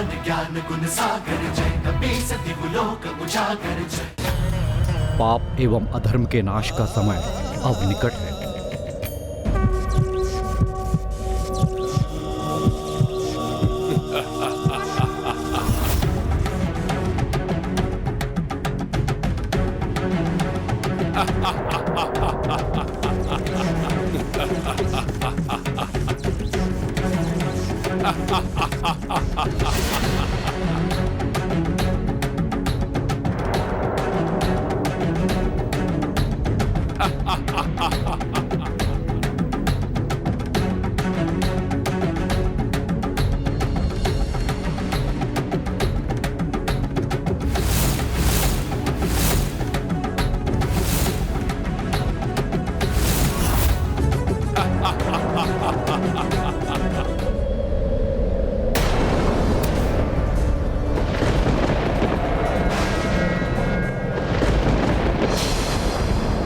भगवान ज्ञान गुण सागर जय, कपि सतिगु लोक उजागर जय। पाप एवं अधर्म के नाश का समय अब निकट है।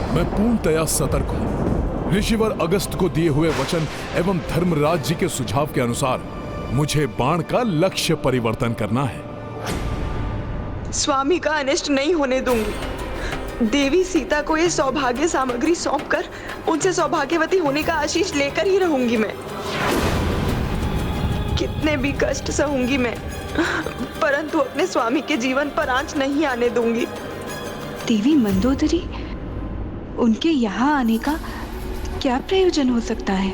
मैं पूर्णतया सतर्क हूं। ऋषिवर अगस्त को दिए हुए वचन एवं धर्मराज जी के सुझाव के अनुसार मुझे बाण का लक्ष्य परिवर्तन करना है। स्वामी का अनिष्ट नहीं होने दूंगी। देवी सीता को ये सौभाग्य सामग्री सौंपकर उनसे सौभाग्यवती होने का आशीष लेकर ही रहूंगी मैं। कितने भी कष्ट सहूंगी मैं, परंतु अपने स्वामी के जीवन पर आंच नहीं आने दूंगी। देवी मंदोदरी, उनके यहाँ आने का क्या प्रयोजन हो सकता है?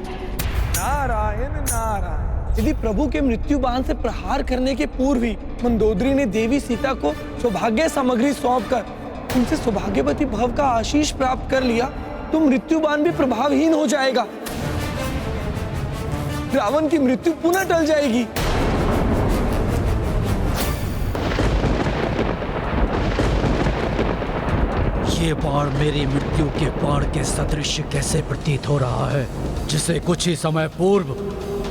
नारायण नारायण। यदि प्रभु के मृत्यु बाण से प्रहार करने के पूर्व ही मंदोदरी ने देवी सीता को सौभाग्य सामग्री सौंपकर उनसे सौभाग्यवती भव का आशीष प्राप्त कर लिया तो मृत्यु बाण भी प्रभावहीन हो जाएगा। रावण की मृत्यु पुनः टल जाएगी। ये बाण मेरी मृत्यु के बाण के सदृश कैसे प्रतीत हो रहा है, जिसे कुछ ही समय पूर्व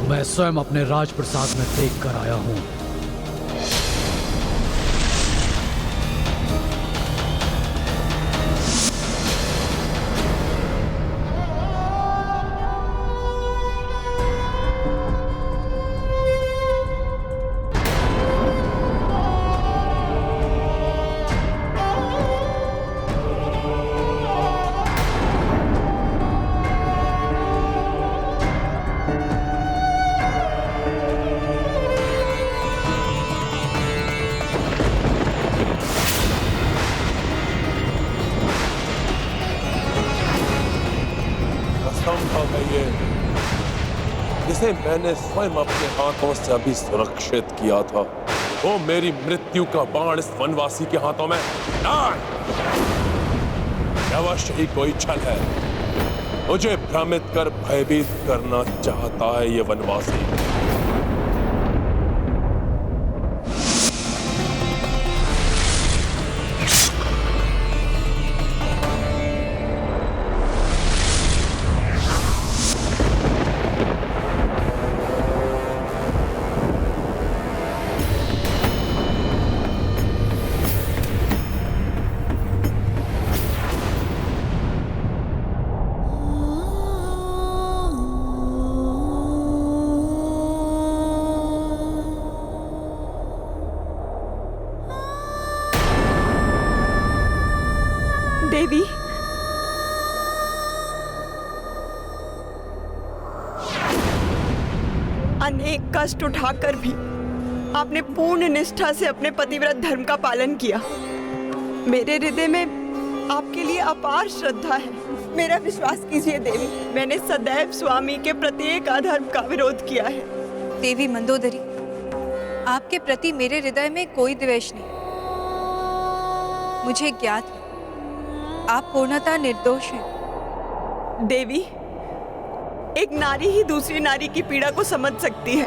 मैं स्वयं अपने राजप्रसाद में देख कर आया हूं। जिसे मैंने स्वयं अपने हाथों से अभी सुरक्षित किया था, वो मेरी मृत्यु का बाण इस वनवासी के हाथों में अवश्य ही कोई छल है। मुझे भ्रमित कर भयभीत करना चाहता है ये वनवासी। देवी, अनेक कष्ट उठाकर भी आपने पूर्ण निष्ठा से अपने पतिव्रत धर्म का पालन किया। मेरे हृदय में आपके लिए अपार श्रद्धा है। मेरा विश्वास कीजिए देवी, मैंने सदैव स्वामी के प्रत्येक अधर्म का विरोध किया है। देवी मंदोदरी, आपके प्रति मेरे हृदय में कोई द्वेष नहीं। मुझे ज्ञात है आप पूर्णतः निर्दोष हैं। देवी, एक नारी ही दूसरी नारी की पीड़ा को समझ सकती है।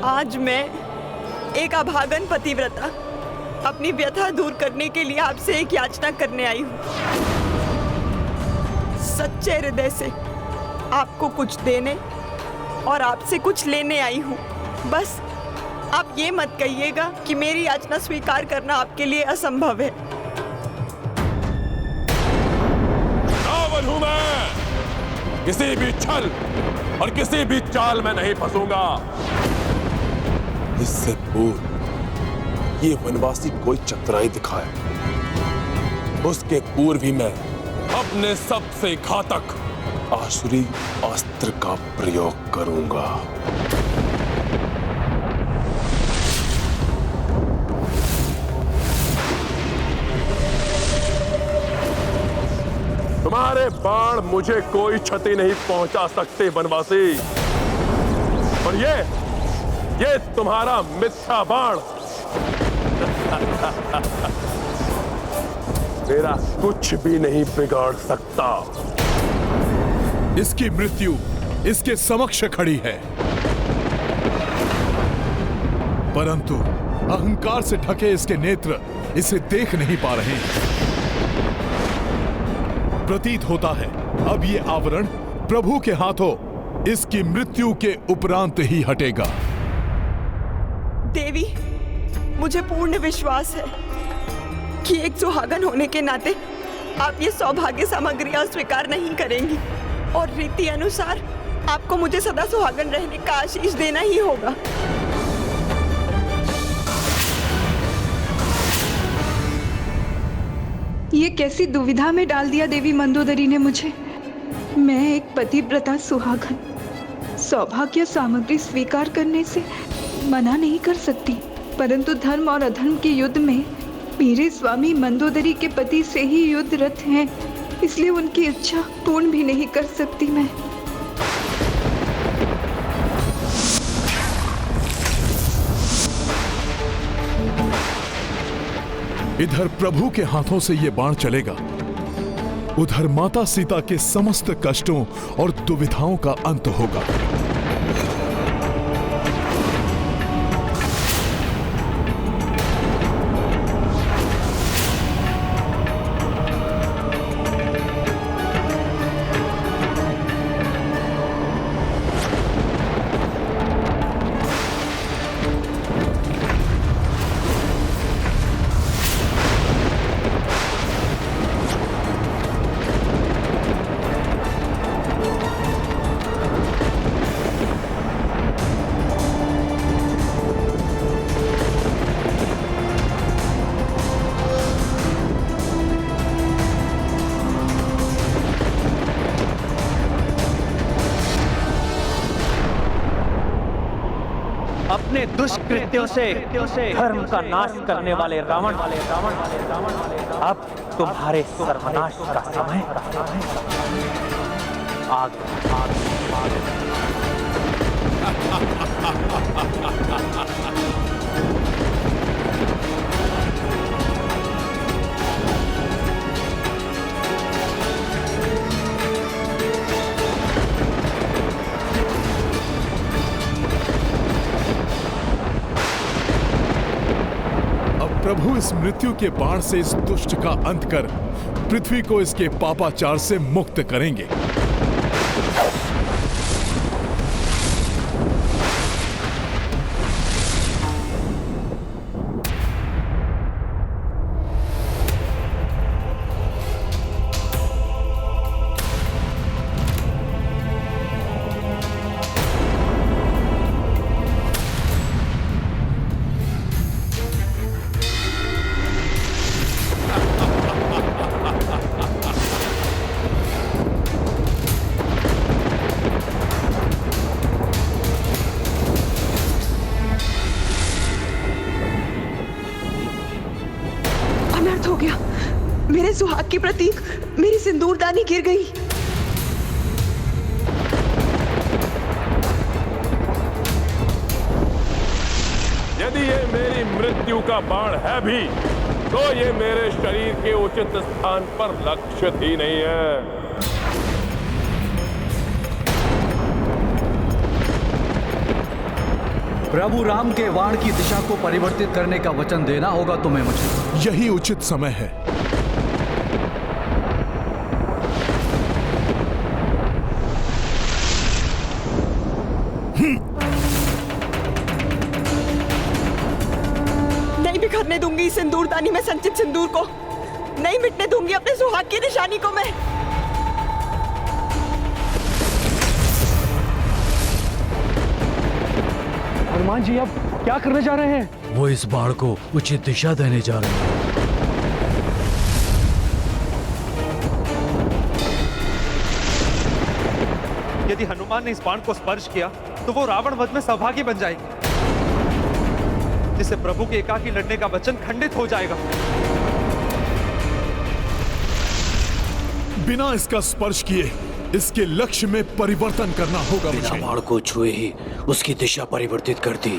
आज मैं एक अभागन पतिव्रता अपनी व्यथा दूर करने के लिए आपसे एक याचना करने आई हूँ। सच्चे हृदय से आपको कुछ देने और आपसे कुछ लेने आई हूँ। बस आप ये मत कहिएगा कि मेरी याचना स्वीकार करना आपके लिए असंभव है। रावण हूं मैं, किसी भी छल और किसी भी चाल में नहीं फंसूंगा। इससे पूर्व ये वनवासी कोई चतुराई दिखाए, उसके पूर्व ही मैं अपने सबसे घातक आसुरी अस्त्र का प्रयोग करूंगा। तुम्हारे बाण मुझे कोई क्षति नहीं पहुंचा सकते वनवासी, और ये तुम्हारा मिथ्या बाण मेरा कुछ भी नहीं बिगाड़ सकता। इसकी मृत्यु इसके समक्ष खड़ी है, परंतु अहंकार से ढके इसके नेत्र इसे देख नहीं पा रहे। प्रतीत होता है अब ये आवरण प्रभु के हाथों इसकी मृत्यु के उपरांत ही हटेगा। देवी, मुझे पूर्ण विश्वास है कि एक सुहागन होने के नाते आप ये सौभाग्य सामग्री अस्वीकार नहीं करेंगी, और रीति अनुसार आपको मुझे सदा सुहागन रहने का आशीष देना ही होगा। ये कैसी दुविधा में डाल दिया देवी मंदोदरी ने मुझे। मैं एक पतिव्रता सुहागन सौभाग्य सामग्री स्वीकार करने से मना नहीं कर सकती, परंतु धर्म और अधर्म के युद्ध में मेरे स्वामी मंदोदरी के पति से ही युद्धरत हैं, इसलिए उनकी इच्छा पूर्ण भी नहीं कर सकती मैं। इधर प्रभु के हाथों से ये बाण चलेगा, उधर माता सीता के समस्त कष्टों और दुविधाओं का अंत होगा। अपने दुष्कृत्यों से धर्म का नाश करने वाले रावण, अब तुम्हारे सर्वनाश का समय आ गया। प्रभु इस मृत्यु के बाण से इस दुष्ट का अंत कर पृथ्वी को इसके पापाचार से मुक्त करेंगे। हो गया, मेरे सुहाग की प्रतीक मेरी सिंदूरदानी गिर गई। यदि ये मेरी मृत्यु का बाण है भी, तो ये मेरे शरीर के उचित स्थान पर लक्षित ही नहीं है। प्रभु राम के वाण की दिशा को परिवर्तित करने का वचन देना होगा तुम्हें मुझे। यही उचित समय है। नहीं बिखरने दूंगी इस सिंदूरदानी में संचित सिंदूर को, नहीं मिटने दूंगी अपने सुहाग की निशानी को मैं। हनुमान जी अब क्या करने जा रहे हैं? वो इस बाण को उचित दिशा देने जा रहे हैं। यदि हनुमान ने इस बाण को स्पर्श किया तो वो रावण वध में सौभाग्य बन जाएगी, जिससे प्रभु के एकाकी लड़ने का वचन खंडित हो जाएगा। बिना इसका स्पर्श किए इसके लक्ष्य में परिवर्तन करना होगा बिना मुझे। बाण को छुए ही उसकी दिशा परिवर्तित कर दी।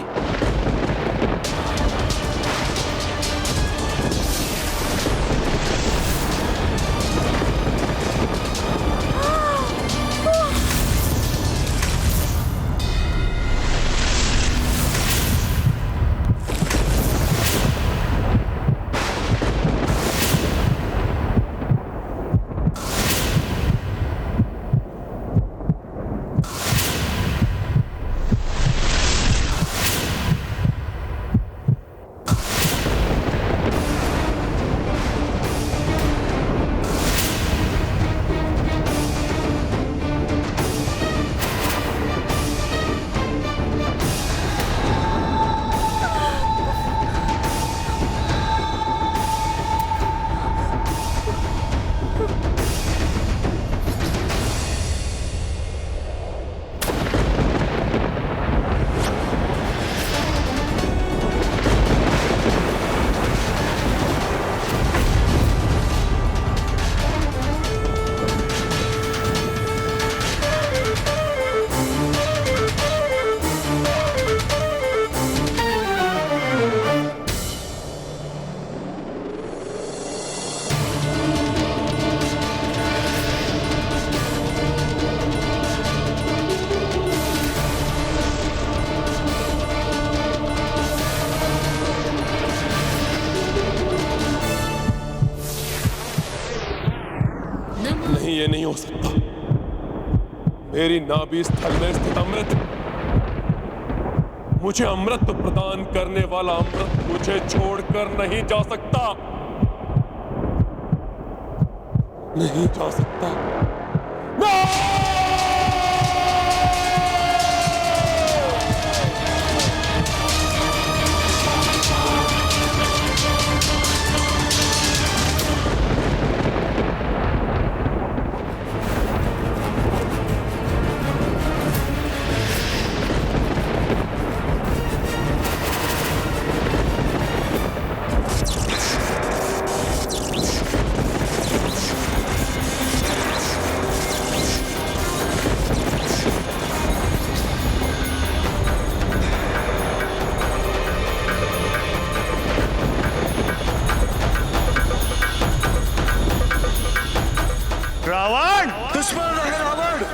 नहीं, ये नहीं हो सकता। मेरी नाभि स्थल में स्थित अमृत, मुझे अमृत प्रदान करने वाला अमृत मुझे छोड़कर नहीं जा सकता, नहीं जा सकता।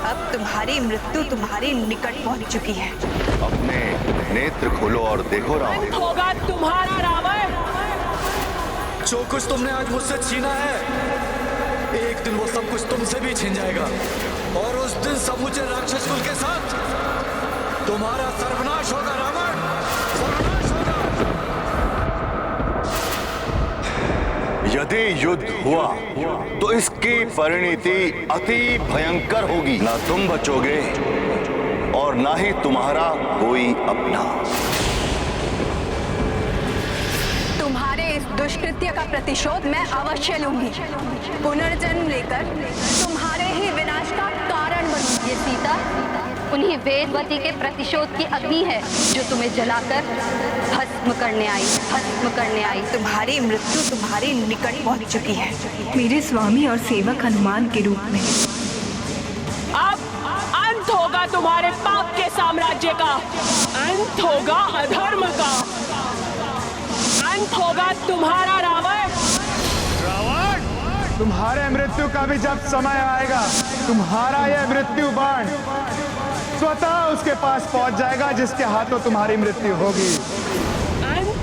अब तुम्हारी मृत्यु तुम्हारे निकट पहुंच चुकी है। अपने नेत्र खोलो और देखो रावण। होगा तुम्हारा रावण। जो कुछ तुमने आज मुझसे छीना है, एक दिन वो सब कुछ तुमसे भी छीन जाएगा, और उस दिन समूचे राक्षस कुल के साथ तुम्हारा सर्वनाश होगा रावण, सर्वनाश होगा। यदि युद्ध हुआ तो इसकी परिणति अति भयंकर होगी। ना तुम बचोगे और ना ही तुम्हारा कोई अपना। तुम्हारे इस दुष्कृत्य का प्रतिशोध मैं अवश्य लूंगी। पुनर्जन्म लेकर तुम्हारे ही विनाश का कारण बनूंगी। ये सीता उन्हीं वेदवती के प्रतिशोध की अग्नि है जो तुम्हें जलाकर भस्म करने आई, भस्म करने आई। तुम्हारी मृत्यु तुम्हारे निकट पहुंच चुकी है, मेरे स्वामी और सेवक हनुमान के रूप में। अब अंत होगा तुम्हारे पाप के साम्राज्य का, अंत होगा अधर्म का, अंत होगा तुम्हारा रावण। तुम्हारे मृत्यु का भी जब समय आएगा, तुम्हारा यह मृत्यु बाण स्वतः उसके पास पहुंच जाएगा जिसके हाथों तुम्हारी मृत्यु होगी।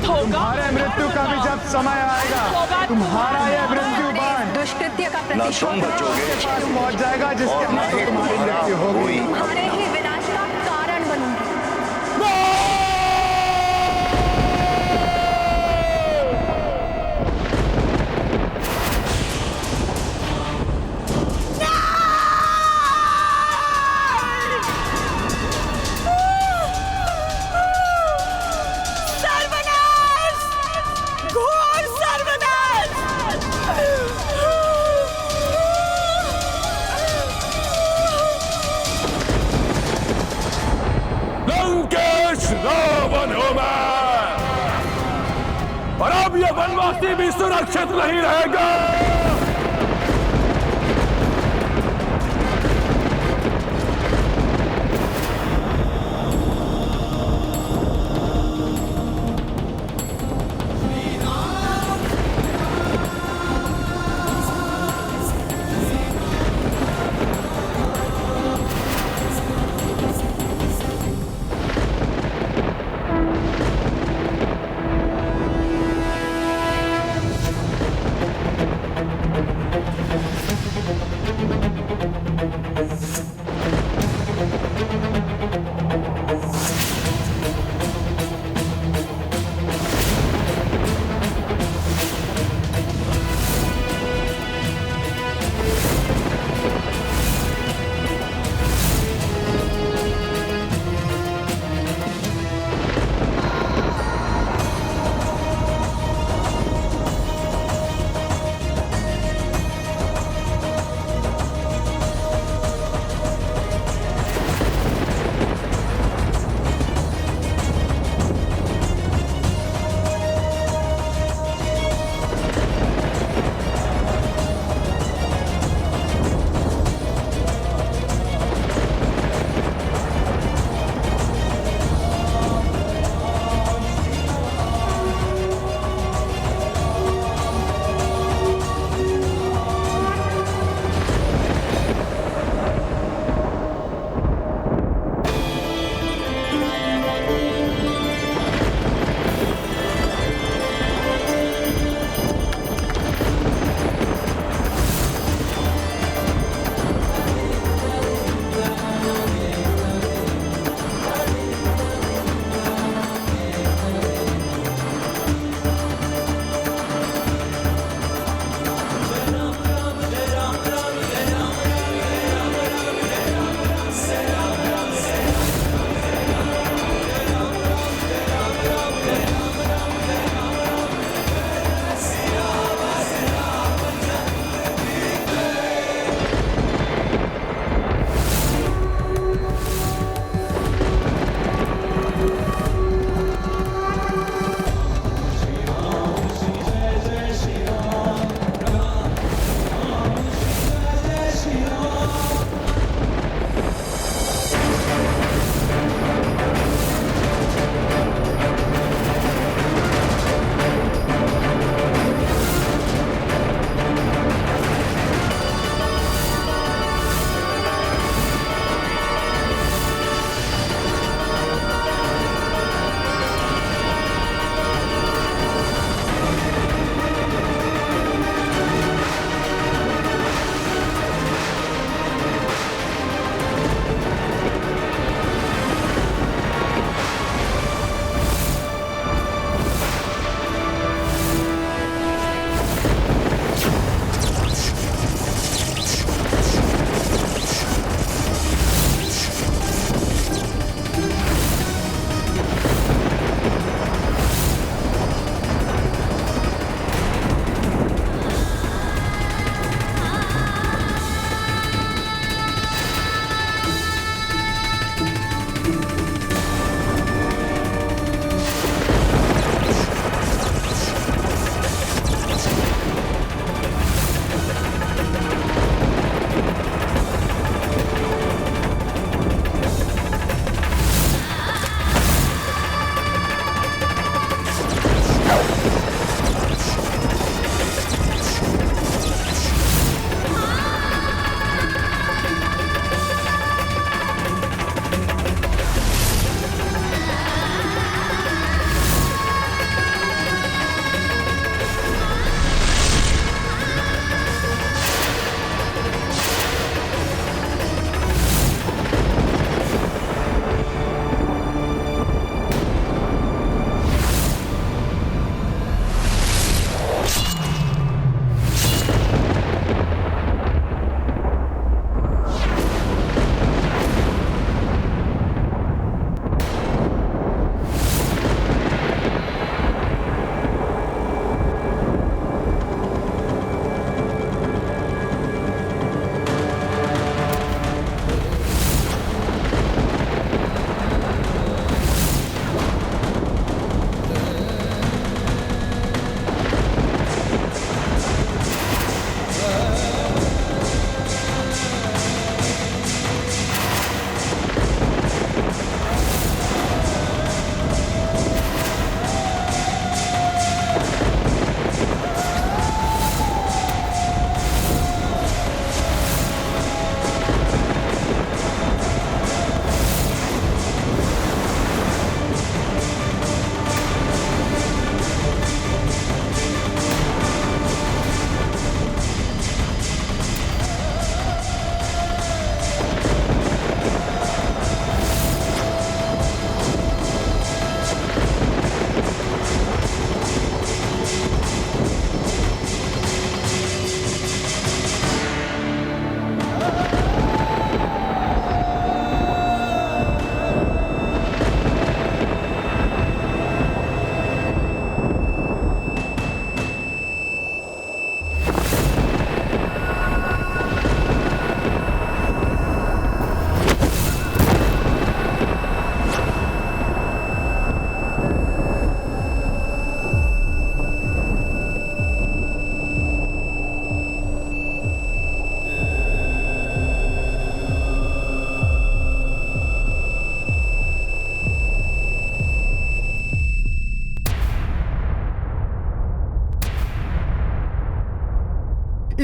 तुम्हारे मृत्यु का भी जब समय आएगा, तुम्हारा यह मृत्यु बाण दुष्कृत्य का ना तुम बचोगे उसके पास पहुंच जाएगा जिसके हाथों तुम्हारी मृत्यु होगी। तुम्हारे ही विनाश का कारण बनूंगी। अब ये वनवासी भी सुरक्षित नहीं रहेगा।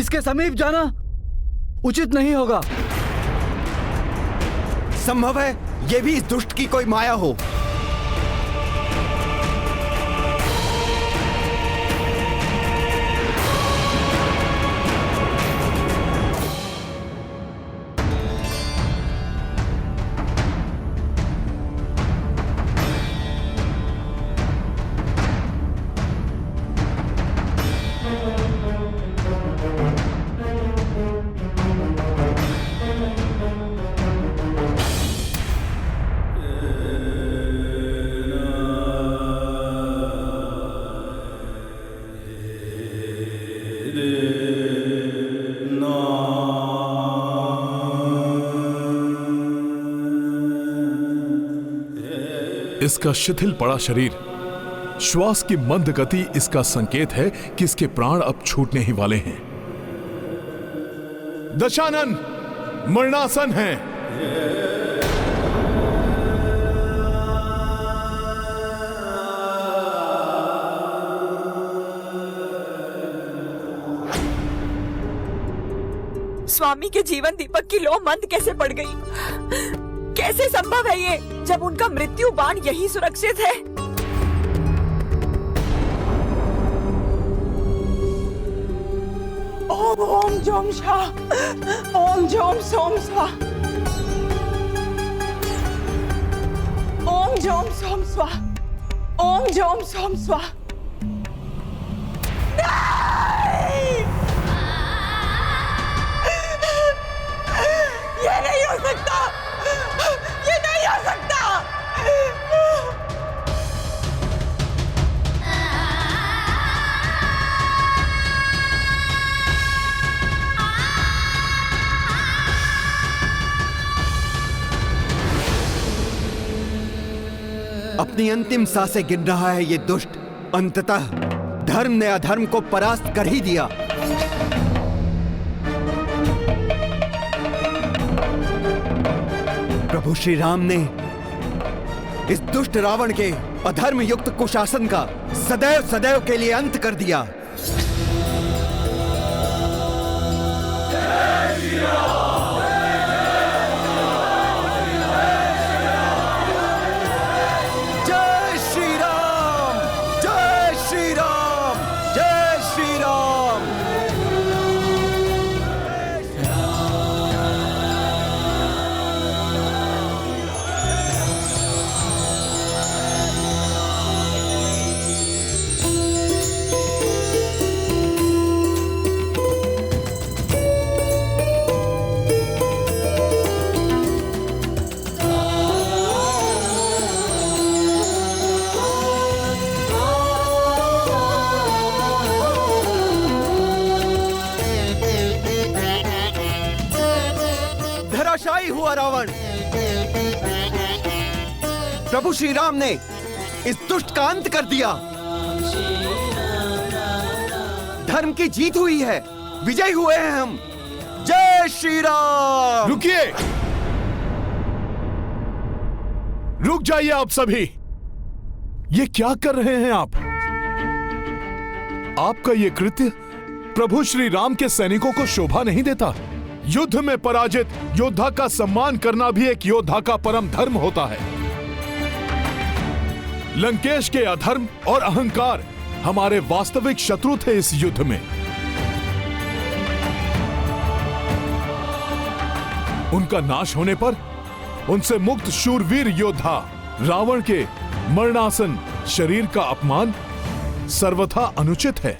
इसके समीप जाना उचित नहीं होगा। संभव है ये भी इस दुष्ट की कोई माया हो। इसका शिथिल पड़ा शरीर, श्वास की मंद गति इसका संकेत है कि इसके प्राण अब छूटने ही वाले हैं। दशानन मरणासन है। स्वामी के जीवन दीपक की लौ मंद कैसे पड़ गई? कैसे संभव है ये, जब उनका मृत्यु बाण यही सुरक्षित है? ओम ओम जोम शा, ओम जोम सोम स्वा, ओम जोम सोम स्वा, ओम जोम सोम स्वा। ये नहीं हो सकता, ये नहीं हो सकता। अपनी अंतिम सांसें गिन रहा है ये दुष्ट। अंततः धर्म ने अधर्म को परास्त कर ही दिया। प्रभु श्री राम ने इस दुष्ट रावण के अधर्म युक्त कुशासन का सदैव सदैव के लिए अंत कर दिया। जय श्री राम, जय श्री राम, जय श्री राम। धराशायी हुआ रावण। प्रभु श्री राम ने इस दुष्ट का अंत कर दिया। धर्म की जीत हुई है, विजयी हुए हैं हम। जय श्री राम। रुकिए, रुक जाइए आप सभी। ये क्या कर रहे हैं आप? आपका ये कृत्य प्रभु श्री राम के सैनिकों को शोभा नहीं देता। युद्ध में पराजित योद्धा का सम्मान करना भी एक योद्धा का परम धर्म होता है। लंकेश के अधर्म और अहंकार हमारे वास्तविक शत्रु थे इस युद्ध में। उनका नाश होने पर उनसे मुक्त शूरवीर योद्धा रावण के मरणासन शरीर का अपमान सर्वथा अनुचित है।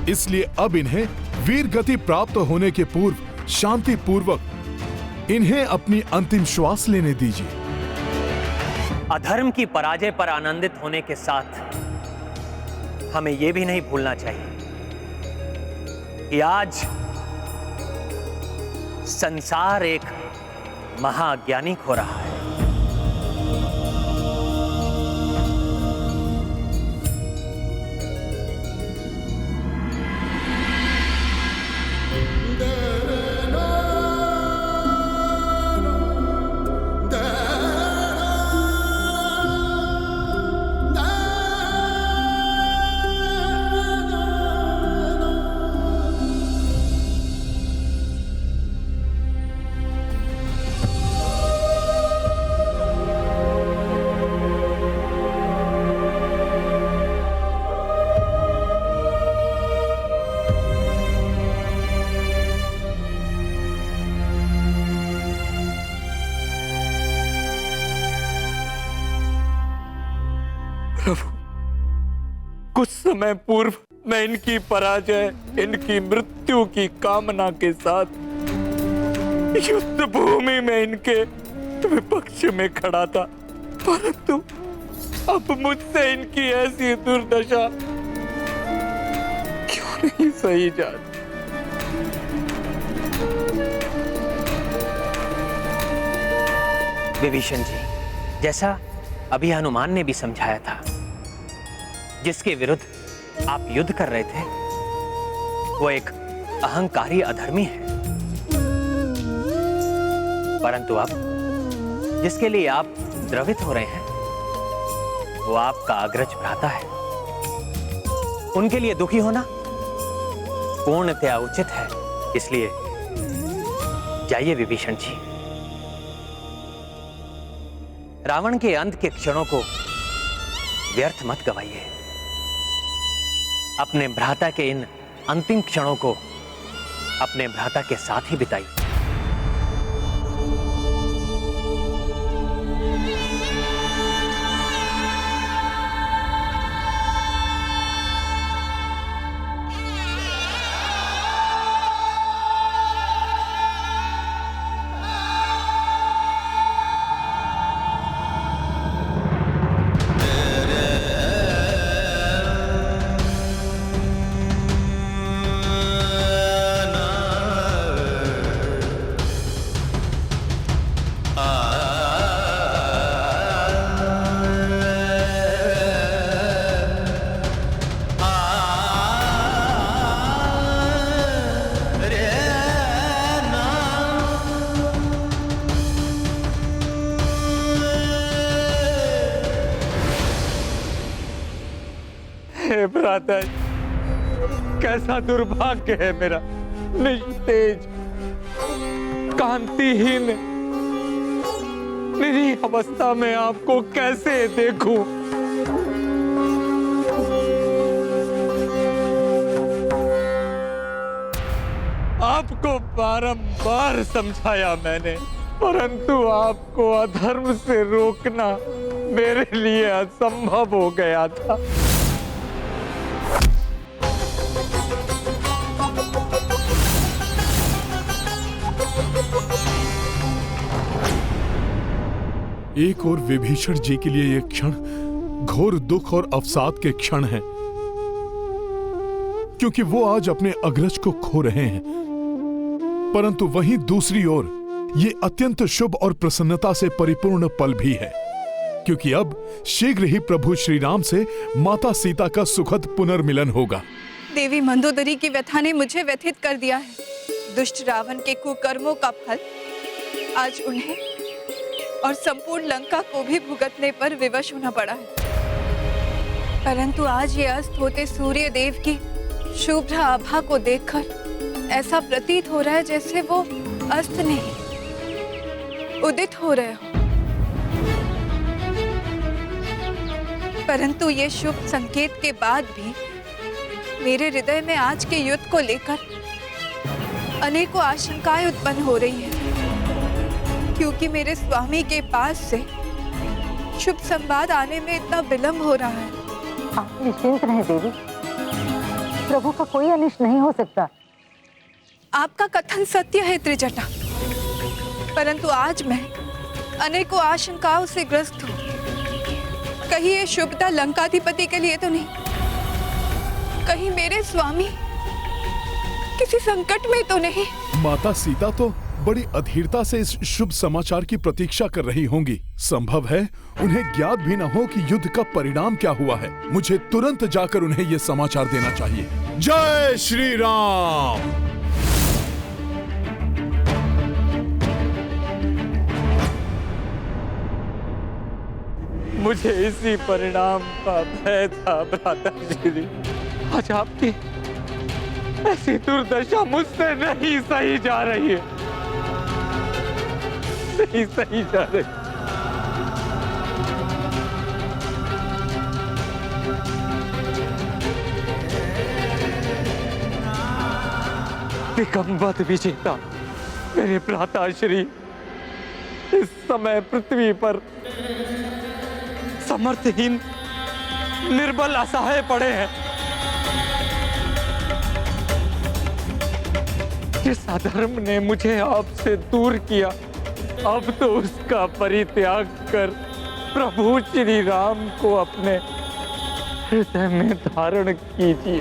इसलिए अब इन्हें वीर गति प्राप्त होने के पूर्व शांति पूर्वक इन्हें अपनी अंतिम श्वास लेने दीजिए। अधर्म की पराजय पर आनंदित होने के साथ हमें यह भी नहीं भूलना चाहिए कि आज संसार एक महाज्ञानी खो रहा है। प्रभु, कुछ समय पूर्व मैं इनकी पराजय, इनकी मृत्यु की कामना के साथ युद्ध भूमि में इनके विपक्ष में खड़ा था, परंतु अब मुझसे इनकी ऐसी दुर्दशा क्यों नहीं सही जाती? विभीषण जी, जैसा अभी हनुमान ने भी समझाया था, जिसके विरुद्ध आप युद्ध कर रहे थे वो एक अहंकारी अधर्मी है, परंतु अब जिसके लिए आप द्रवित हो रहे हैं वो आपका अग्रज भ्राता है। उनके लिए दुखी होना पूर्णतया उचित है, इसलिए जाइए विभीषण जी, रावण के अंत के क्षणों को व्यर्थ मत गवाइए। अपने भ्राता के इन अंतिम क्षणों को अपने भ्राता के साथ ही बिताइए। भ्राता, कैसा दुर्भाग्य है मेरा, निस्तेज, कांतिहीन, निरीह अवस्था में आपको कैसे देखूं? आपको बारंबार समझाया मैंने, परंतु आपको अधर्म से रोकना मेरे लिए असंभव हो गया था। एक और विभीषण जी के लिए यह क्षण घोर दुख और अवसाद के क्षण हैं, क्योंकि वो आज अपने अग्रज को खो रहे हैं, परंतु वहीं दूसरी ओर ये अत्यंत शुभ और प्रसन्नता से परिपूर्ण पल भी है, क्योंकि अब शीघ्र ही प्रभु श्री राम से माता सीता का सुखद पुनर्मिलन होगा। देवी मंदोदरी की व्यथा ने मुझे व्यथित कर दिया है। दुष्ट रावण के कुकर्मों का फल आज उन्हें और संपूर्ण लंका को भी भुगतने पर विवश होना पड़ा है, परंतु आज ये अस्त होते सूर्य देव की शुभ्र आभा को देखकर ऐसा प्रतीत हो रहा है जैसे वो अस्त नहीं उदित हो रहे हो। परंतु ये शुभ संकेत के बाद भी मेरे हृदय में आज के युद्ध को लेकर अनेकों आशंकाएं उत्पन्न हो रही हैं, क्योंकि मेरे स्वामी के पास से शुभ संवाद आने में इतना विलंब हो रहा है। आप निश्चिंत रहें देवी, प्रभु का कोई अनिष्ट नहीं हो सकता। आपका कथन सत्य है त्रिजटा, परंतु आज मैं अनेकों आशंकाओं से ग्रस्त हूँ। कहीं ये शुभता लंकाधिपति के लिए तो नहीं, कहीं मेरे स्वामी किसी संकट में तो नहीं। माता सीता तो बड़ी अधीरता से इस शुभ समाचार की प्रतीक्षा कर रही होंगी। संभव है उन्हें ज्ञात भी न हो कि युद्ध का परिणाम क्या हुआ है। मुझे तुरंत जाकर उन्हें यह समाचार देना चाहिए। जय श्री राम। मुझे इसी परिणाम का भय था भ्राता श्री। आज आपकी ऐसी दुर्दशा मुझसे नहीं सही जा रही है, नहीं सही जा रही। दिगंबद विजेता मेरे भ्राता श्री इस समय पृथ्वी पर समर्थहीन निर्बल असहाय पड़े हैं। जिस अधर्म ने मुझे आपसे दूर किया, अब तो उसका परित्याग कर प्रभु श्री राम को अपने हृदय में धारण कीजिए।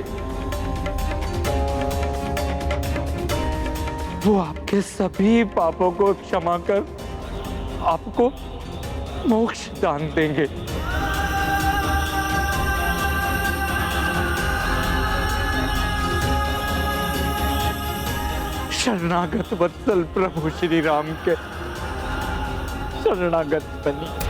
वो आपके सभी पापों को क्षमा कर आपको मोक्ष दान देंगे। शरणागत वत्सल प्रभु श्री राम के शरणागत बनी।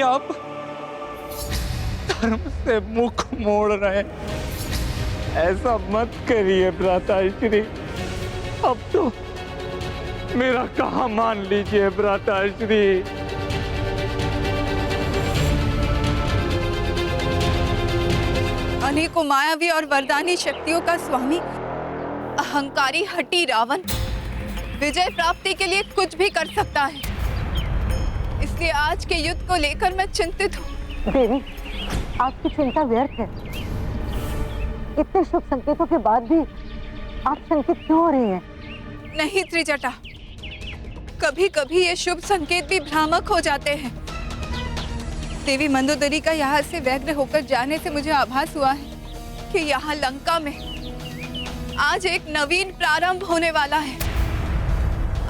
आप धर्म से मुख मोड़ रहे हैं। ऐसा मत करिए भ्राताश्री। अब तो मेरा कहाँ मान लीजिए भ्राताश्री। अनेकों मायावी और वरदानी शक्तियों का स्वामी अहंकारी हठी रावण विजय प्राप्ति के लिए कुछ भी कर सकता है। इसलिए आज के युद्ध को लेकर मैं चिंतित हूँ। देवी, आपकी चिंता व्यर्थ है। इतने शुभ संकेतों के बाद भी आप शंकित क्यों हो रही हैं? नहीं त्रिजटा, कभी कभी ये शुभ संकेत भी भ्रामक हो जाते हैं। देवी मंदोदरी का यहाँ से व्यग्र होकर जाने से मुझे आभास हुआ है कि यहाँ लंका में आज एक नवीन प्रारंभ होने वाला है।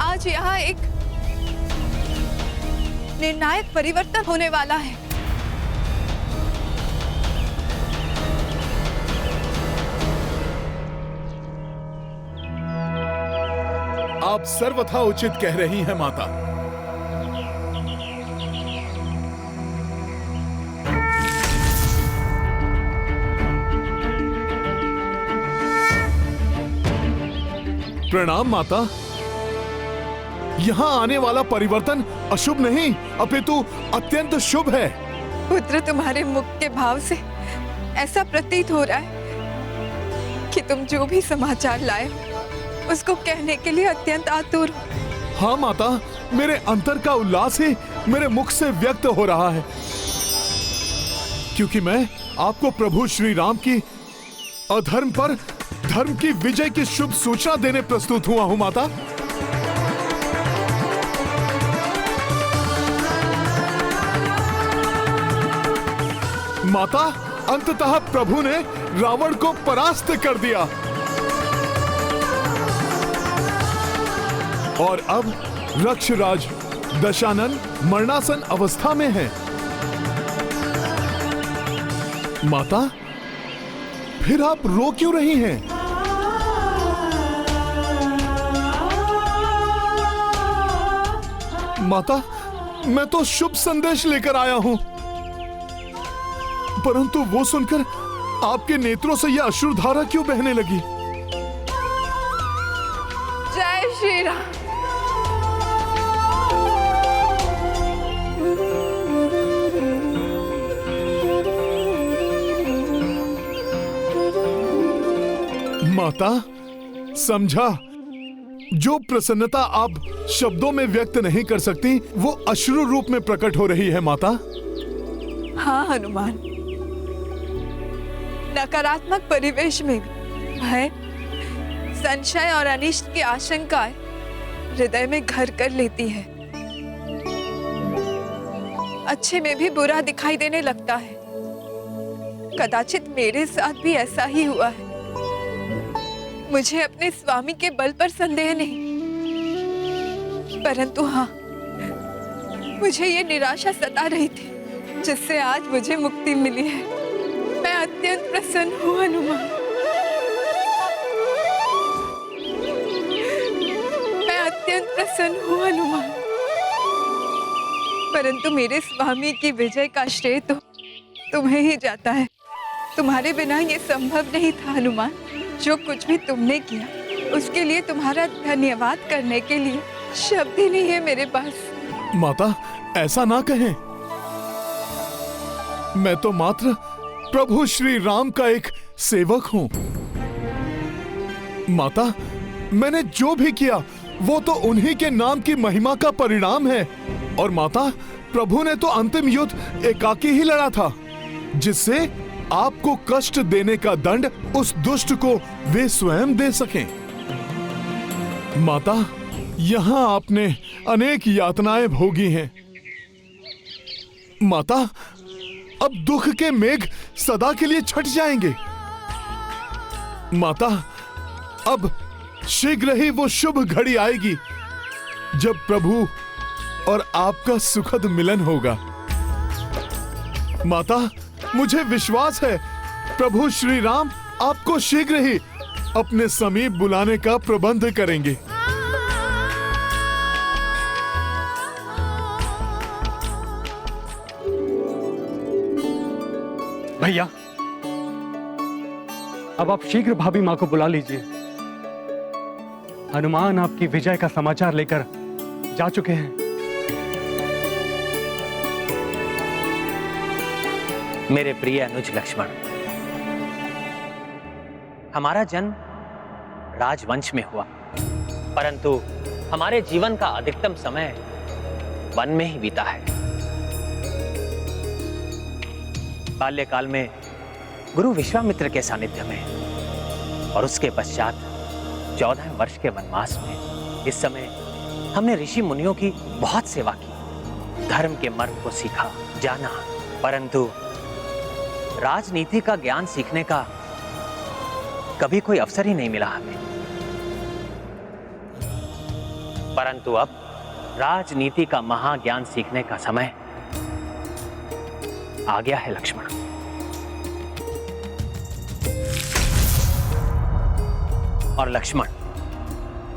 आज यहाँ एक निर्णायक परिवर्तन होने वाला है। आप सर्वथा उचित कह रही हैं माता। प्रणाम माता। यहाँ आने वाला परिवर्तन अशुभ नहीं अपितु अत्यंत शुभ है। पुत्र, तुम्हारे मुख के भाव से ऐसा प्रतीत हो रहा है कि तुम जो भी समाचार लाए उसको कहने के लिए अत्यंत आतुर हो। हाँ माता, मेरे अंतर का उल्लास ही मेरे मुख से व्यक्त हो रहा है, क्योंकि मैं आपको प्रभु श्री राम की अधर्म पर धर्म की विजय की शुभ सूचना देने प्रस्तुत हुआ हूं माता। माता, अंततः प्रभु ने रावण को परास्त कर दिया और अब रक्षराज दशानन मरणासन अवस्था में है। माता, फिर आप रो क्यों रही हैं? माता, मैं तो शुभ संदेश लेकर आया हूं, परंतु वो सुनकर आपके नेत्रों से यह अश्रुधारा क्यों बहने लगी? जय श्री राम। माता, समझा, जो प्रसन्नता आप शब्दों में व्यक्त नहीं कर सकती वो अश्रु रूप में प्रकट हो रही है माता। हाँ हनुमान, नकारात्मक परिवेश में भी भय, संशय और अनिष्ट की आशंकाएं हृदय में घर कर लेती है। अच्छे में भी बुरा दिखाई देने लगता है। कदाचित मेरे साथ भी ऐसा ही हुआ है। मुझे अपने स्वामी के बल पर संदेह नहीं, परंतु हाँ, मुझे ये निराशा सता रही थी जिससे आज मुझे मुक्ति मिली है। मैं अत्यंत प्रसन्न हूँ हनुमान। मैं अत्यंत प्रसन्न हूँ हनुमान। परंतु मेरे स्वामी की विजय का श्रेय तो तुम्हें ही जाता है। तुम्हारे बिना ये संभव नहीं था हनुमान। जो कुछ भी तुमने किया उसके लिए तुम्हारा धन्यवाद करने के लिए शब्द ही नहीं है मेरे पास। माता, ऐसा ना कहें। मैं तो मात्र प्रभु श्री राम का एक सेवक हूं। माता, मैंने जो भी किया वो तो उन्हीं के नाम की महिमा का परिणाम है। और माता, प्रभु ने तो अंतिम युद्ध एकाकी ही लड़ा था, जिससे आपको कष्ट देने का दंड उस दुष्ट को वे स्वयं दे सकें। माता, यहां आपने अनेक यातनाएं भोगी हैं। माता, अब दुख के मेघ सदा के लिए छट जाएंगे। माता, अब शीघ्र ही वो शुभ घड़ी आएगी जब प्रभु और आपका सुखद मिलन होगा। माता, मुझे विश्वास है प्रभु श्री राम आपको शीघ्र ही अपने समीप बुलाने का प्रबंध करेंगे। भैया, अब आप शीघ्र भाभी माँ को बुला लीजिए। हनुमान आपकी विजय का समाचार लेकर जा चुके हैं। मेरे प्रिय अनुज लक्ष्मण, हमारा जन्म राजवंश में हुआ, परंतु हमारे जीवन का अधिकतम समय वन में ही बीता है। बाल्यकाल में गुरु विश्वामित्र के सानिध्य में और उसके पश्चात 14 वर्ष के वनवास में इस समय हमने ऋषि मुनियों की बहुत सेवा की, धर्म के मर्म को सीखा, जाना, परंतु राजनीति का ज्ञान सीखने का कभी कोई अवसर ही नहीं मिला हमें। परंतु अब राजनीति का महाज्ञान सीखने का समय आ गया है लक्ष्मण। और लक्ष्मण,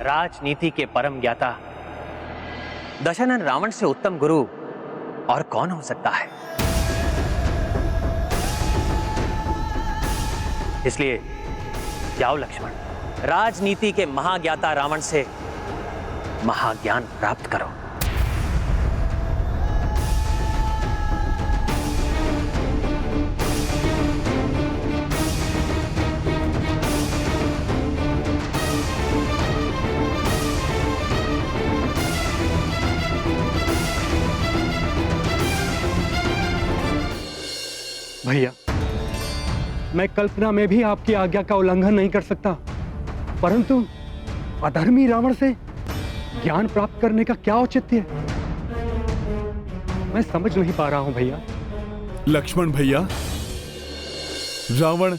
राजनीति के परम ज्ञाता दशनन रावण से उत्तम गुरु और कौन हो सकता है। इसलिए जाओ लक्ष्मण, राजनीति के महाज्ञाता रावण से महाज्ञान प्राप्त करो। भैया, मैं कल्पना में भी आपकी आज्ञा का उल्लंघन नहीं कर सकता, परंतु अधर्मी रावण से ज्ञान प्राप्त करने का क्या औचित्य है, मैं समझ नहीं पा रहा हूं भैया। लक्ष्मण भैया, रावण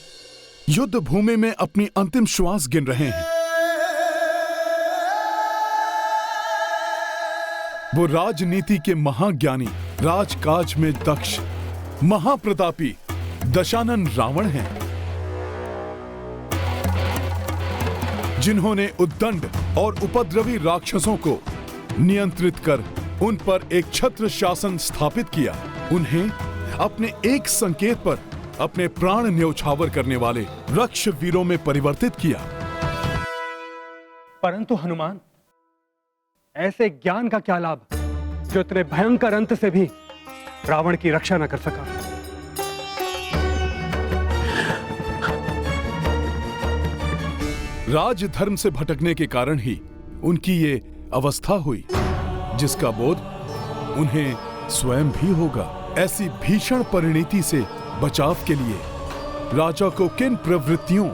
युद्ध भूमि में अपनी अंतिम श्वास गिन रहे हैं। वो राजनीति के महाज्ञानी, राजकाज में दक्ष, महाप्रतापी दशानन रावण हैं, जिन्होंने उद्दंड और उपद्रवी राक्षसों को नियंत्रित कर उन पर एक छत्र शासन स्थापित किया। उन्हें अपने एक संकेत पर अपने प्राण न्यौछावर करने वाले रक्ष वीरों में परिवर्तित किया। परंतु हनुमान, ऐसे ज्ञान का क्या लाभ जो इतने भयंकर अंत से भी रावण की रक्षा न कर सका। राजधर्म से भटकने के कारण ही उनकी ये अवस्था हुई, जिसका बोध उन्हें स्वयं भी होगा। ऐसी भीषण परिणति से बचाव के लिए राजा को किन प्रवृत्तियों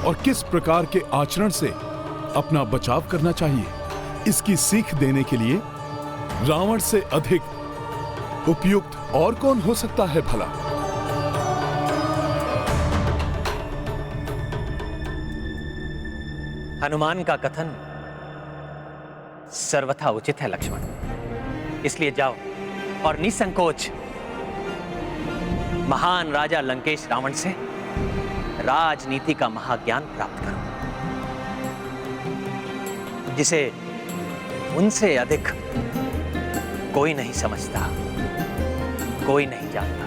और किस प्रकार के आचरण से अपना बचाव करना चाहिए, इसकी सीख देने के लिए रावण से अधिक उपयुक्त और कौन हो सकता है भला। हनुमान का कथन सर्वथा उचित है लक्ष्मण, इसलिए जाओ और निसंकोच महान राजा लंकेश रावण से राजनीति का महाज्ञान प्राप्त करो, जिसे उनसे अधिक कोई नहीं समझता। कोई नहीं जानता।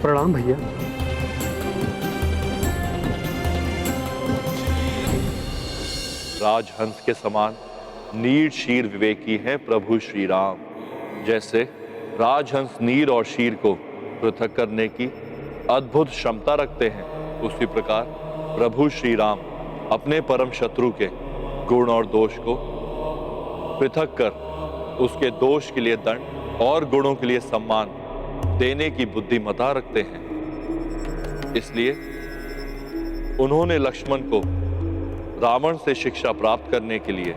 प्रणाम भैया। राजहंस के समान नीर शीर विवेकी हैं प्रभु श्री राम। जैसे राजहंस नीर और शीर को पृथक करने की अद्भुत क्षमता रखते हैं, उसी प्रकार प्रभु श्री राम अपने परम शत्रु के गुण और दोष को पृथक कर उसके दोष के लिए दंड और गुणों के लिए सम्मान देने की बुद्धिमता रखते हैं। इसलिए उन्होंने लक्ष्मण को रावण से शिक्षा प्राप्त करने के लिए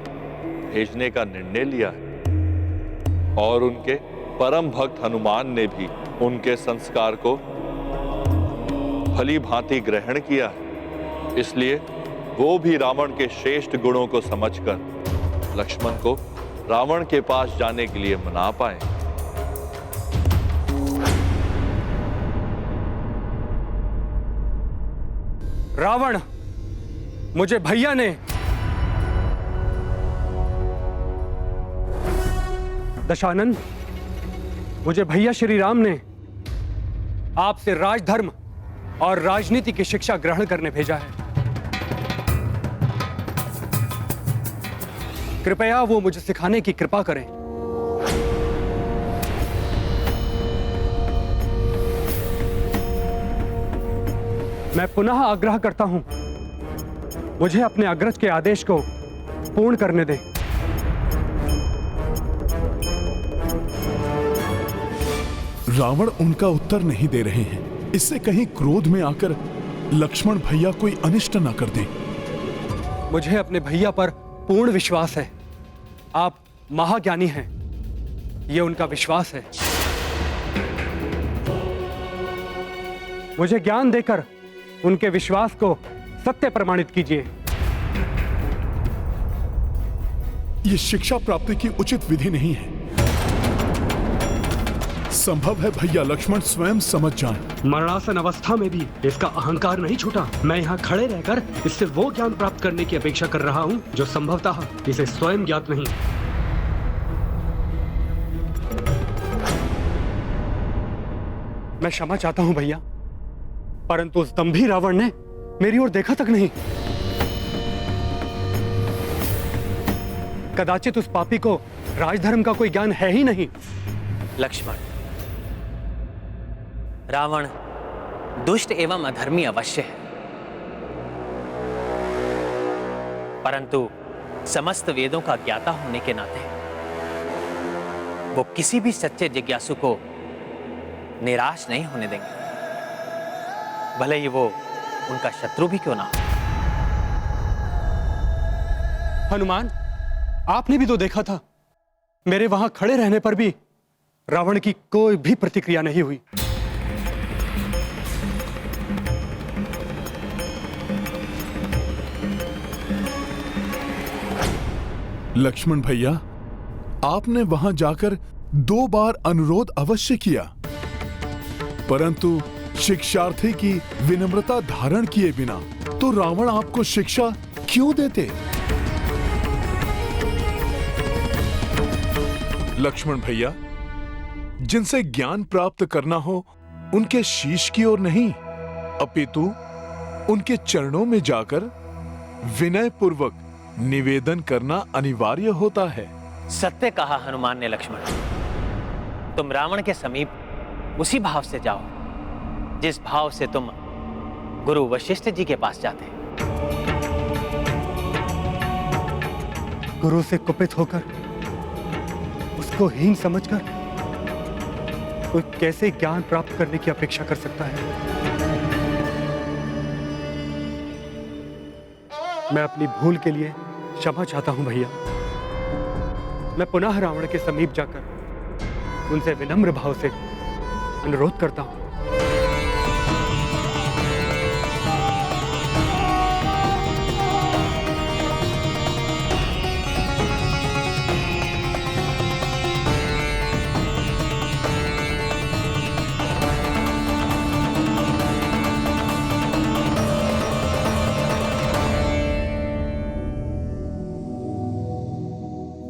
भेजने का निर्णय लिया है और उनके परम भक्त हनुमान ने भी उनके संस्कार को भली भांति ग्रहण किया है। इसलिए वो भी रावण के श्रेष्ठ गुणों को समझकर लक्ष्मण को रावण के पास जाने के लिए मना पाए। रावण, मुझे भैया ने दशानन, मुझे भैया श्री राम ने आपसे राजधर्म और राजनीति की शिक्षा ग्रहण करने भेजा है। कृपया वो मुझे सिखाने की कृपा करें। मैं पुनः आग्रह करता हूं, मुझे अपने अग्रज के आदेश को पूर्ण करने दें। रावण उनका उत्तर नहीं दे रहे हैं। इससे कहीं क्रोध में आकर लक्ष्मण भैया कोई अनिष्ट न कर दें। मुझे अपने भैया पर पूर्ण विश्वास है। आप महाज्ञानी हैं, यह उनका विश्वास है। मुझे ज्ञान देकर उनके विश्वास को सत्य प्रमाणित कीजिए। यह शिक्षा प्राप्ति की उचित विधि नहीं है। संभव है भैया लक्ष्मण स्वयं समझ जाएं। मरणासन अवस्था में भी इसका अहंकार नहीं छूटा। मैं यहाँ खड़े रहकर इससे वो ज्ञान प्राप्त करने की अपेक्षा कर रहा हूँ जो संभवतः इसे स्वयं ज्ञात नहीं। मैं क्षमा चाहता हूँ भैया, परंतु उस दंभी रावण ने मेरी ओर देखा तक नहीं। कदाचित उस पापी को राजधर्म का कोई ज्ञान है ही नहीं। लक्ष्मण, रावण दुष्ट एवं अधर्मी अवश्य है, परंतु समस्त वेदों का ज्ञाता होने के नाते वो किसी भी सच्चे जिज्ञासु को निराश नहीं होने देंगे, भले ही वो उनका शत्रु भी क्यों ना हो। हनुमान, आपने भी तो देखा था, मेरे वहां खड़े रहने पर भी रावण की कोई भी प्रतिक्रिया नहीं हुई। लक्ष्मण भैया, आपने वहां जाकर 2 बार अनुरोध अवश्य किया, परंतु शिक्षार्थी की विनम्रता धारण किए बिना तो रावण आपको शिक्षा क्यों देते? लक्ष्मण भैया, जिनसे ज्ञान प्राप्त करना हो उनके शीश की ओर नहीं, अपितु उनके चरणों में जाकर विनय पूर्वक निवेदन करना अनिवार्य होता है। सत्य कहा हनुमान ने लक्ष्मण। तुम रावण के समीप उसी भाव से जाओ जिस भाव से तुम गुरु वशिष्ठ जी के पास जाते। गुरु से कुपित होकर, उसको हीन समझकर कोई कैसे ज्ञान प्राप्त करने की अपेक्षा कर सकता है? मैं अपनी भूल के लिए क्षमा चाहता हूं भैया। मैं पुनः रावण के समीप जाकर उनसे विनम्र भाव से अनुरोध करता हूं।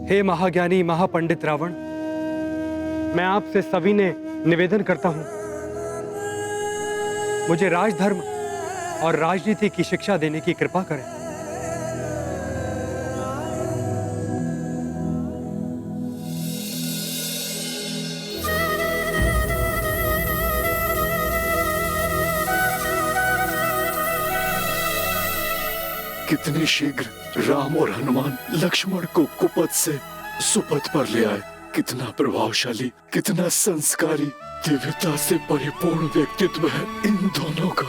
हे महाज्ञानी महापंडित रावण, मैं आपसे सविनय निवेदन करता हूं, मुझे राजधर्म और राजनीति की शिक्षा देने की कृपा करें। कितने शीघ्र राम और हनुमान लक्ष्मण को कुपथ से सुपथ पर ले आए। कितना प्रभावशाली, कितना संस्कारी, दिव्यता से परिपूर्ण व्यक्तित्व है इन दोनों का।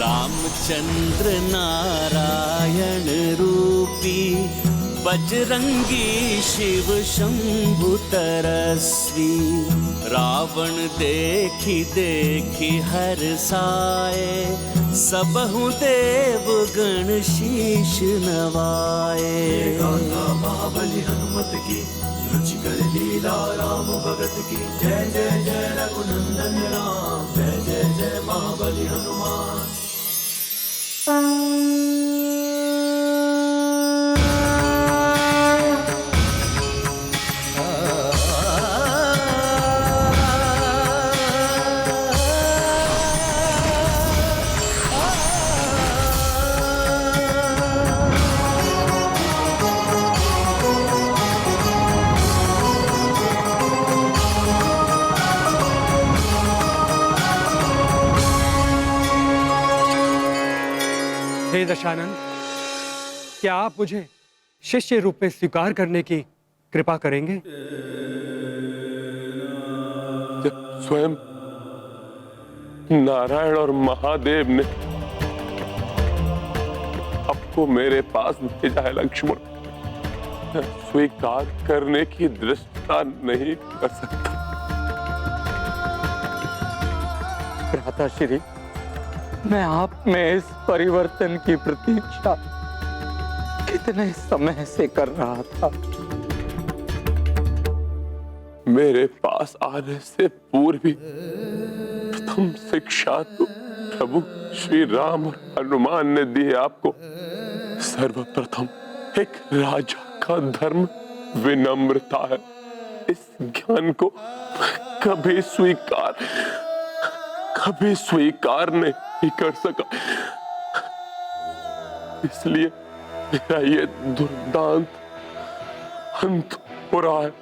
रामचंद्र नारायण रूपी बजरंगी शिव शंभु तरस्वी। रावण देखी देखी हर साए, सबहु देव गण शीश नवाए। गाथा महाबली हनुमत की, रुचिकर लीला राम भगत की। जय जय जय रघुनंदन राम, जय जय जय महाबली हनुमान। हे दशानन, क्या आप मुझे शिष्य रूप में स्वीकार करने की कृपा करेंगे? स्वयं नारायण और महादेव ने आपको मेरे पास भेजा है लक्ष्मण। स्वीकार करने की दृष्टता नहीं कर सकता। भ्राताश्री, मैं आप में इस परिवर्तन की प्रतीक्षा कितने समय से कर रहा था। मेरे पास आने से पूर्व ही प्रथम शिक्षा तो प्रभु श्री राम और हनुमान ने दी है आपको। सर्वप्रथम एक राजा का धर्म विनम्रता है। इस ज्ञान को कभी स्वीकार नहीं कर सका, इसलिए मेरा ये दुर्दांत अंत हो रहा है।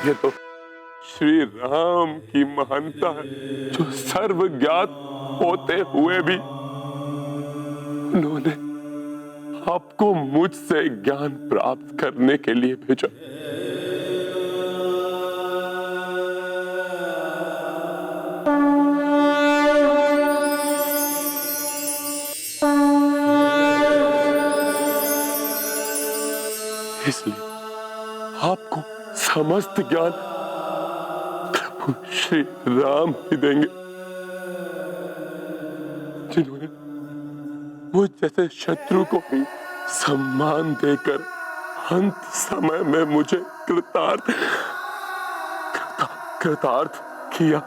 ये तो श्री राम की महानता है, जो सर्वज्ञात होते हुए भी उन्होंने आपको मुझसे ज्ञान प्राप्त करने के लिए भेजा। इसलिए आपको समस्त ज्ञान प्रभु श्री राम ही देंगे, जिन्होंने मुझ जैसे शत्रु को भी सम्मान देकर अंत समय में मुझे कृतार्थ किया।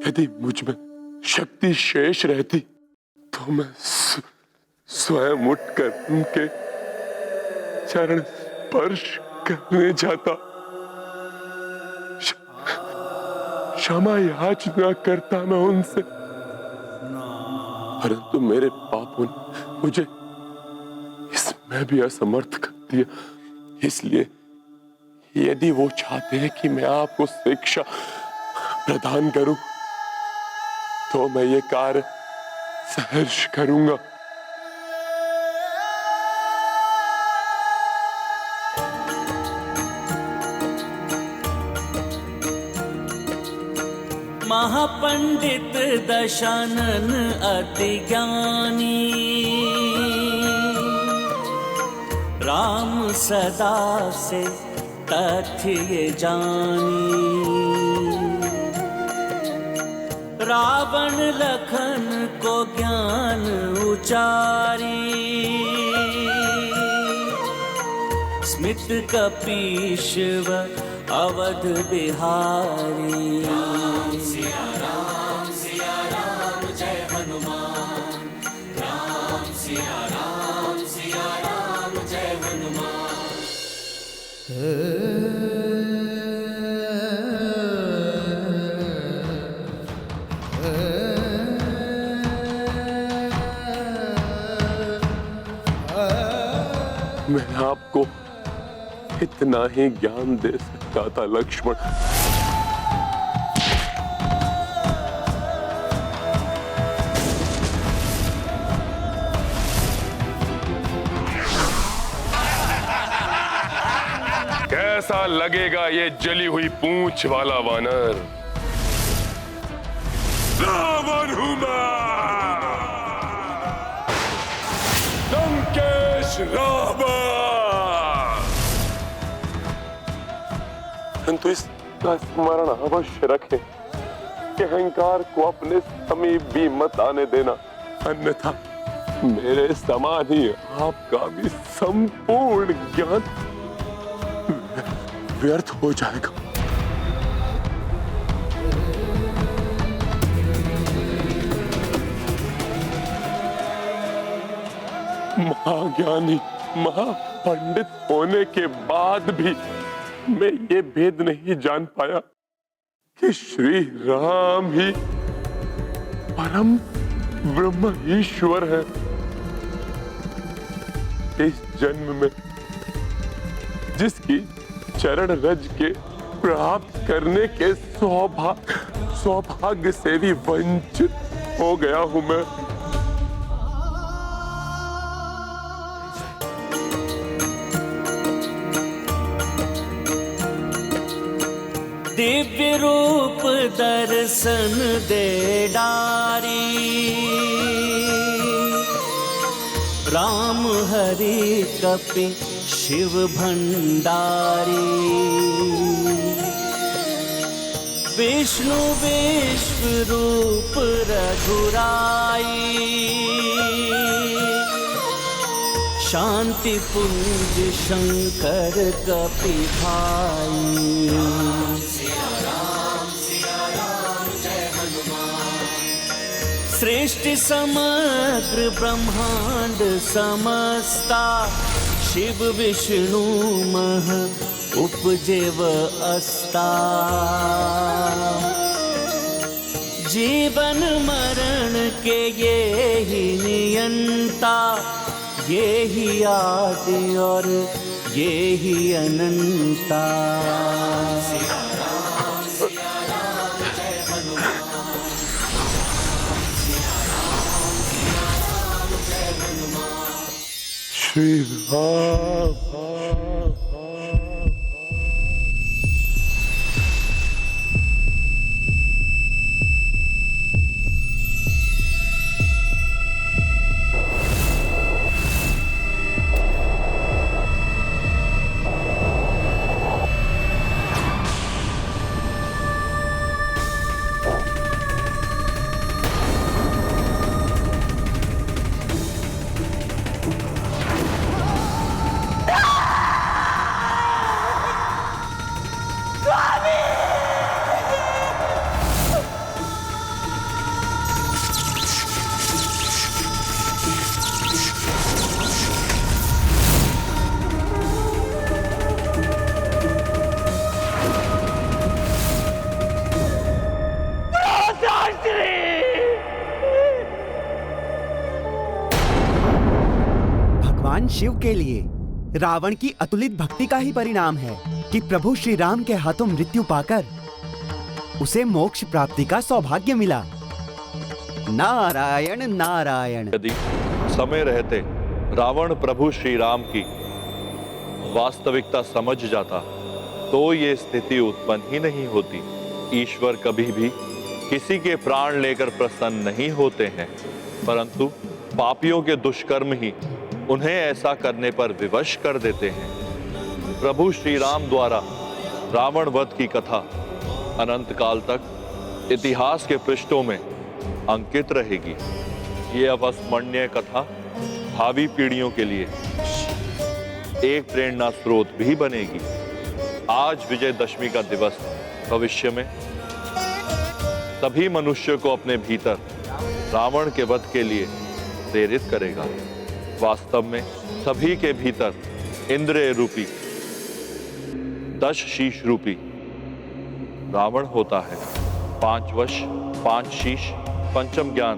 यदि मुझ में शक्ति शेष रहती तो मैं स्वयं उठकर उनके चरण स्पर्श करने जाता, क्षमा याचना करता मैं उनसे, परंतु मेरे पापों ने मुझे इसमें भी असमर्थ कर दिया। इसलिए यदि वो चाहते हैं कि मैं आपको शिक्षा प्रदान करूं, तो मैं ये कार्य सहर्ष करूंगा। महापंडित दशानन अति ज्ञानी, राम सदा से तथ्य ये जानी। रावण लखन को ज्ञान उचारी, स्मित कपीश्व अवध बिहारी। राम सिया राम जय हनुमान। राम सिया राम जय हनुमान। मैं आपको इतना ही ज्ञान दे सकता था लक्ष्मण। कैसा लगेगा ये जली हुई पूंछ वाला वानर? रावण हूं मैं, लंकेश रावण। तो इसका स्मरण अवश्य रखें कि अहंकार को अपने समीप भी मत आने देना, अन्यथा मेरे समान ही आपका भी संपूर्ण ज्ञान व्यर्थ हो जाएगा। महाज्ञानी महापंडित होने के बाद भी मैं ये भेद नहीं जान पाया कि श्री राम ही परम ब्रह्म ईश्वर है। इस जन्म में जिसकी चरण रज के प्राप्त करने के सौभाग्य से भी वंचित हो गया हूं मैं। दिव्य रूप दर्शन दे डारी। राम हरि कपि शिव भंडारी। विष्णु विश्व रूप रघुराई। शांति पुंज शंकर कपि भाई। सृष्टि समग्र ब्रह्मांड समस्ता। शिव विष्णु मह उपजेव अस्ता। जीवन मरण के ये ही नियंता। ये ही आदि और ये ही अनंता। श्री राम। शिव के लिए रावण की अतुलित भक्ति का ही परिणाम है कि प्रभु श्री राम के हाथों मृत्यु पाकर उसे मोक्ष प्राप्ति का सौभाग्य मिला। नारायण नारायण। यदि समय रहते रावण प्रभु श्री राम की वास्तविकता समझ जाता तो ये स्थिति उत्पन्न ही नहीं होती। ईश्वर कभी भी किसी के प्राण लेकर प्रसन्न नहीं होते हैं, परंतु पापियों के दुष्कर्म ही उन्हें ऐसा करने पर विवश कर देते हैं। प्रभु श्री राम द्वारा रावण वध की कथा अनंत काल तक इतिहास के पृष्ठों में अंकित रहेगी। ये अविस्मरणीय कथा भावी पीढ़ियों के लिए एक प्रेरणा स्रोत भी बनेगी। आज विजयदशमी का दिवस भविष्य में सभी मनुष्य को अपने भीतर रावण के वध के लिए प्रेरित करेगा। वास्तव में सभी के भीतर इंद्रिय रूपी 10 शीश रूपी रावण होता है। 5 वश, 5 शीश, पंचम ज्ञान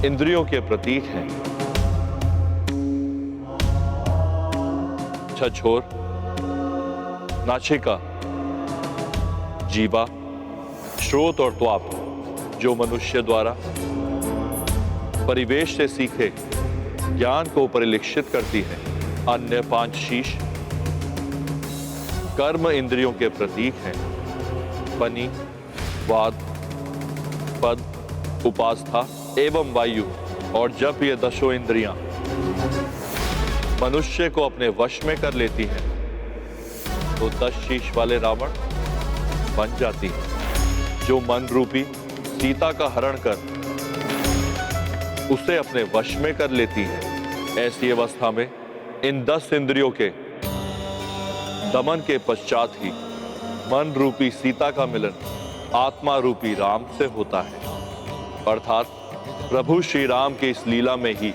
इंद्रियों के प्रतीक हैं। छछोर, नासिका, जीवा, श्रोत और त्वाक जो मनुष्य द्वारा परिवेश से सीखे ज्ञान को परिलक्षित करती है। अन्य 5 शीश कर्म इंद्रियों के प्रतीक हैं। पनी, वाद, पद, उपास्था एवं वायु और जब ये 10 इंद्रियां मनुष्य को अपने वश में कर लेती हैं तो 10 शीश वाले रावण बन जाती है, जो मन रूपी सीता का हरण कर उसे अपने वश में कर लेती है। ऐसी अवस्था में इन 10 इंद्रियों के दमन के पश्चात ही मन रूपी सीता का मिलन आत्मा रूपी राम से होता है। अर्थात प्रभु श्री राम की इस लीला में ही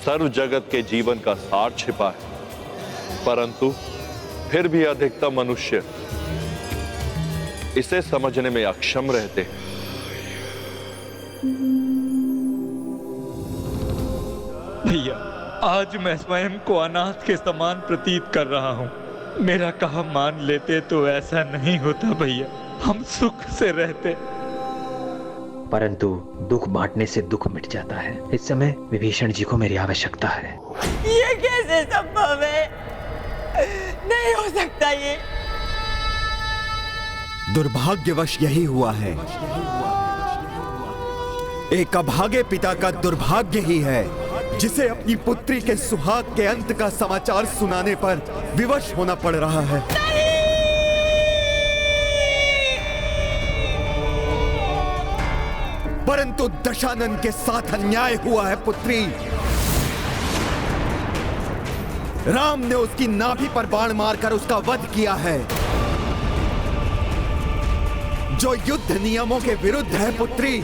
सर्व जगत के जीवन का सार छिपा है। परंतु फिर भी अधिकतम मनुष्य इसे समझने में अक्षम रहते हैं। भैया, आज मैं स्वयं को अनाथ के समान प्रतीत कर रहा हूँ। मेरा कहा मान लेते तो ऐसा नहीं होता भैया, हम सुख से रहते। परंतु दुख बांटने से दुख मिट जाता है। इस समय विभीषण जी को मेरी आवश्यकता है। ये कैसे संभव है? नहीं हो सकता ये। दुर्भाग्यवश यही हुआ है। एक अभागे पिता का दुर्भाग्य ही है जिसे अपनी पुत्री के सुहाग के अंत का समाचार सुनाने पर विवश होना पड़ रहा है। परंतु दशानन के साथ अन्याय हुआ है पुत्री। राम ने उसकी नाभि पर बाण मारकर उसका वध किया है, जो युद्ध नियमों के विरुद्ध है पुत्री।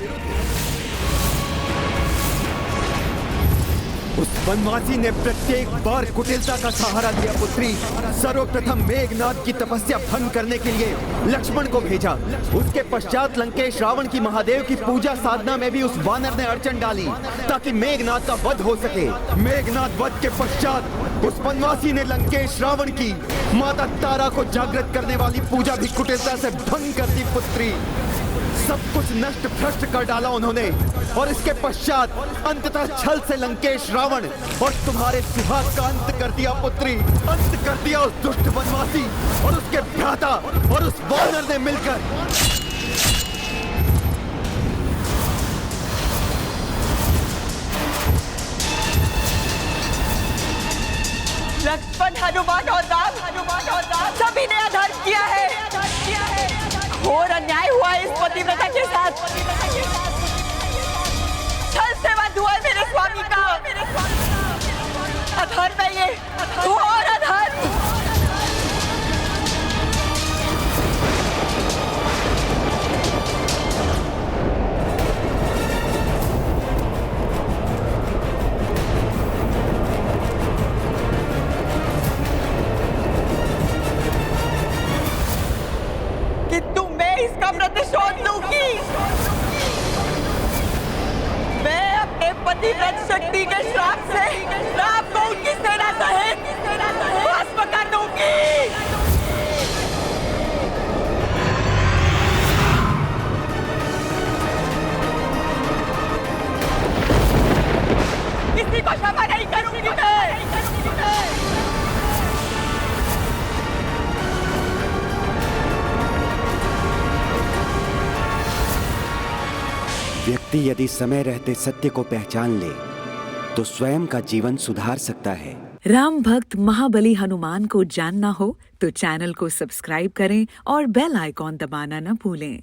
उस वनवासी ने प्रत्येक बार कुटिलता का सहारा दिया पुत्री। सर्वप्रथम मेघनाद की तपस्या भंग करने के लिए लक्ष्मण को भेजा। उसके पश्चात लंकेश रावण की महादेव की पूजा साधना में भी उस वानर ने अड़चन डाली ताकि मेघनाद का वध हो सके। मेघनाद वध के पश्चात उस वनवासी ने लंकेश रावण की माता तारा को जागृत करने वाली पूजा भी कुटिलता से भंग कर दी पुत्री। सब कुछ नष्ट भ्रष्ट कर डाला उन्होंने और इसके पश्चात अंततः छल से लंकेश रावण और तुम्हारे सुहाग का अंत कर दिया पुत्री। अंत कर दिया उस दुष्ट वनवासी और उसके भ्राता और उस वानर ने मिलकर। लक्ष्मण, हनुमान और राम सभी ने अधर्म किया है। घोर अन्याय हुआ है इस पतिव्रता के साथ। छल से वध हुआ है मेरे स्वामी का। अधर्म है ये, घोर अधर्म। इसका प्रतिशोध लूंगी। मैं अपने पतिव्रत शक्ति के श्राप से राम को उनकी सेना सहित भस्म कर दूंगी। किसी को क्षमा नहीं करूंगी मैं। व्यक्ति यदि समय रहते सत्य को पहचान ले तो स्वयं का जीवन सुधार सकता है। राम भक्त महाबली हनुमान को जानना हो तो चैनल को सब्सक्राइब करें और बेल आइकॉन दबाना न भूलें।